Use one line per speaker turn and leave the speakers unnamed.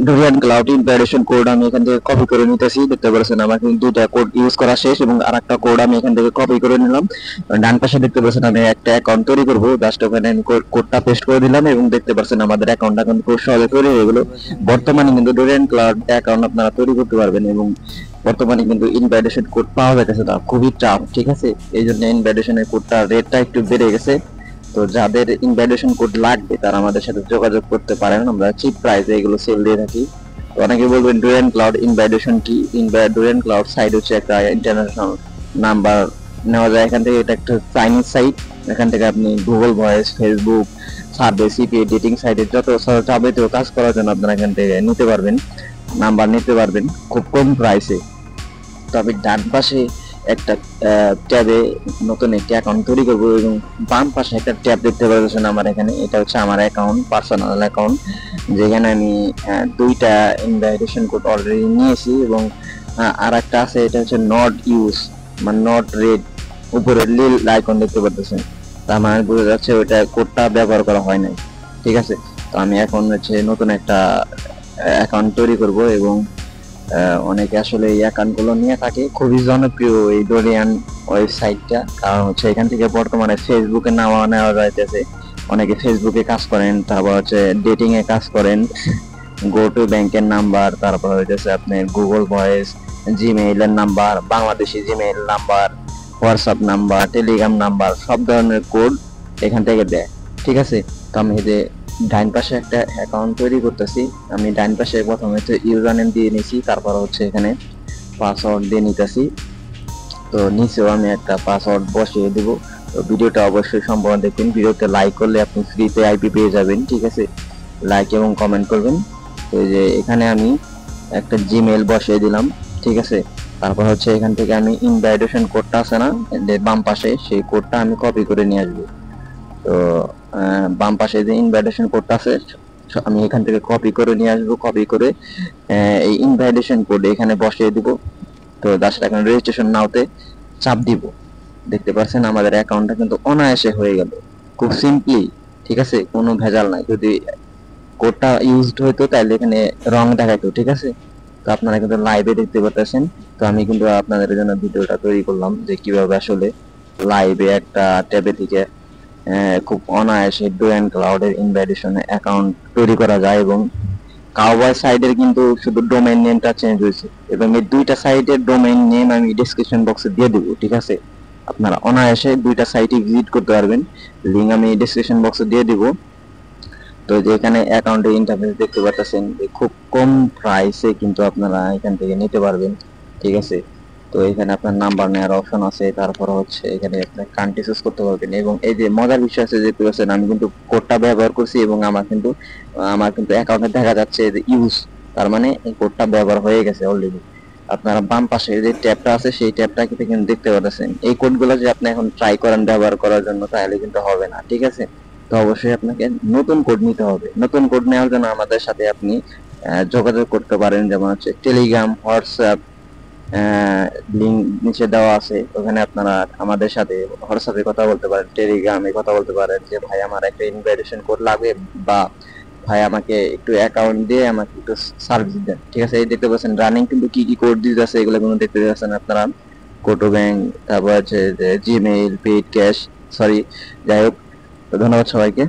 Dorian cloud invitation code আমি এখান থেকে কপি করে নিতেছি। দেখতে পাচ্ছেন আমার কিন্তু দুটা কোড ইউজ করা শেষ এবং আরেকটা কোড আমি এখান থেকে কপি করে নিলাম। ডান পাশে দেখতে পাচ্ছেন আমি একটা অ্যাকাউন্ট তৈরি করব, জাস্ট ওখানে আমি কোডটা পেস্ট করে দিলাম এবং দেখতে পাচ্ছেন আমাদের অ্যাকাউন্টটা কিন্তু খুব সহজে তৈরি হয়ে গেল। বর্তমানে কিন্তু ডোরিয়ান ক্লাউড অ্যাকাউন্ট আপনারা তৈরি করতে পারবেন এবং বর্তমানে কিন্তু ইনভাইটেশন কোড পাওয়া যাচ্ছে না, খুবই চাপ, ঠিক আছে। এই জন্য ইনভাইটেশনের কোডটা রেটটা একটু বেড়ে গেছে। তো যাদের ইনভাইটেশন কোড লাগবে তারা আমাদের সাথে যোগাযোগ করতে পারেন, আমরা চিপ প্রাইসে এগুলো সেল দিয়ে থাকি। তো অনেকে বলবেন ডোরিয়ান ক্লাউড ইনভাইটেশন কি? ডোরিয়ান ক্লাউড সাইট হচ্ছে একটা ইন্টারন্যাশনাল নাম্বার নেওয়া যায় এখান থেকে। এটা একটা চাইনিজ সাইট। এখান থেকে আপনি Google voice, Facebook survey, CPA, dating সাইটে যত যাবতীয় কাজ করার জন্য আপনারা এখান থেকে নিতে পারবেন, নাম্বার নিতে পারবেন খুব কম প্রাইসে। তো আমি ডান পাশে একটা ট্যাবে নতুন একটি অ্যাকাউন্ট তৈরি করব এবং বাম পাশে একটা ট্যাব দেখতে পাচ্ছেন আমার এখানে, এটা হচ্ছে আমার অ্যাকাউন্ট, পার্সোনাল অ্যাকাউন্ট, যেখানে আমি দুইটা ইনভাইটেশন কোড অলরেডি নিয়েছি এবং আর একটা আছে, এটা হচ্ছে নট ইউজ, মানে নট রেড, উপরে নীল আইকন দেখতে পাচ্ছেন, তার মানে বোঝা যাচ্ছে ওইটা কোডটা ব্যবহার করা হয় নাই, ঠিক আছে। তো আমি এখন হচ্ছে নতুন একটা অ্যাকাউন্ট তৈরি করব এবং অনেকে আসলে এই অ্যাকাউন্টগুলো নিয়ে থাকে। খুবই জনপ্রিয় এই ডোরিয়ান ওয়েবসাইটটা, কারণ হচ্ছে এখান থেকে বর্তমানে ফেসবুকে নেওয়া যাইতেছে। অনেকে ফেসবুকে কাজ করেন, তারপর হচ্ছে ডেটিং এ কাজ করেন, গো টু ব্যাংকের নাম্বার, তারপর হচ্ছে আপনার গুগল ভয়েস, জিমেইল এর number, Bangladeshi Gmail number, WhatsApp number, Telegram number, সব ধরনের কোড এখান থেকে দেয়, ঠিক আছে। তো আমি এই যে ডাইন পাশে একটা অ্যাকাউন্ট তৈরি করতেছি। আমি ডাইন পাশে প্রথমে হচ্ছে ইউজার নেম দিয়ে নিছি, তারপর হচ্ছে এখানে পাসওয়ার্ড দিয়ে নিতেছি। তো নিচেও আমি একটা পাসওয়ার্ড বসিয়ে দেব। তো ভিডিওটা অবশ্যই সম্পূর্ণ দেখবেন, ভিডিওতে লাইক করলে আপনি ফ্রিতে আইপি পেয়ে যাবেন, ঠিক আছে। লাইক এবং কমেন্ট করবেন। তো এই যে এখানে আমি একটা জিমেইল বসিয়ে দিলাম, ঠিক আছে। তারপর হচ্ছে এখান থেকে আমি ইনভাইটেশন কোডটা আছে না বাম পাশে, সেই কোডটা আমি কপি করে নিয়ে আসবো। তো বাম পাশে যে ইনভাইটেশন কোডটা আছে আমি এখান থেকে কপি করে নিয়ে আসবো, কপি করে এই ইনভাইটেশন কোড এখানে বসিয়ে দিব। তো জাস্ট এখন রেজিস্ট্রেশন নাওতে চাপ দিব। দেখতে পাচ্ছেন আমাদের অ্যাকাউন্টটা কিন্তু অনায়াসে হয়ে গেল, খুব সিম্পলি, ঠিক আছে, কোনো ভেজাল নাই। যদি কোডটা ইউজড হইতো তাহলে এখানে রং দেখাইতো, ঠিক আছে। তো আপনারা কিন্তু লাইভে দেখতে পাচ্ছেন। তো আমি কিন্তু আপনাদের জন্য ভিডিওটা তৈরি করলাম যে কিভাবে আসলে লাইভে একটা ট্যাবে থেকে খুব অনায়াসে ডোরিয়ান ক্লাউডের ইনভাইটেশনে অ্যাকাউন্ট তৈরি করা যায়। এবং কাউবয় সাইটের কিন্তু শুধু ডোমেইন নেমটা চেঞ্জ হয়েছে এবং এই দুইটা সাইটের ডোমেইন নেম আমি ডেসক্রিপশন বক্সে দিয়ে দেবো, ঠিক আছে। আপনারা অনায়াসে দুইটা সাইটে ভিজিট করতে পারবেন, লিঙ্ক আমি ডেসক্রিপশন বক্সে দিয়ে দিব। তো যে এখানে অ্যাকাউন্টের ইন্টারফেস দেখতে পাচ্ছেন যে খুব কম প্রাইসে কিন্তু আপনারা এখান থেকে নিতে পারবেন, ঠিক আছে। তো এখানে আপনার নাম্বার নেওয়ার অপশন আছে, তারপর হচ্ছে এখানে আপনি কান্ট্রি চুজ করতে পারবেন। এবং এই যে মজার বিষয় আছে দেখতে পাচ্ছেন আমি কিন্তু কোডটা ব্যবহার করছি এবং আমার কিন্তু অ্যাকাউন্টে দেখা যাচ্ছে যে ইউজ, তার মানে এই কোডটা ব্যবহার হয়ে গেছে অলরেডি। আপনারা বাম পাশে যে ট্যাবটা আছে সেই ট্যাবটা কিন্তু দেখতে পাচ্ছেন। এই কোডগুলো যে আপনি এখন ট্রাই করেন ব্যবহার করার জন্য তাহলে কিন্তু হবে না, ঠিক আছে। তো অবশ্যই আপনাকে নতুন কোড নিতে হবে। নতুন কোড নেওয়ার জন্য আমাদের সাথে আপনি যোগাযোগ করতে পারেন, যেমন হচ্ছে টেলিগ্রাম, হোয়াটসঅ্যাপ, লিঙ্ক নিচে দেওয়া আছে, ওখানে আপনারা আমাদের সাথে হোয়াটসঅ্যাপে কথা বলতে পারেন, টেলিগ্রামে কথা বলতে পারেন যে ভাই আমার একটা ইনভাইটেশন কোড লাগবে, বা ভাই আমাকে একটু অ্যাকাউন্ট দিয়ে আমাকে একটু সার্ভিস দেন, ঠিক আছে। এই দেখতে পাচ্ছেন রানিং কিন্তু কি কি কোড দিতে আছে এগুলো কিন্তু দেখতে পাচ্ছেন আপনারা। কোটো ব্যাংক, তারপর হচ্ছে জিমেইল, পেইড ক্যাশ, সরি, যাই হোক। তো ধন্যবাদ সবাইকে।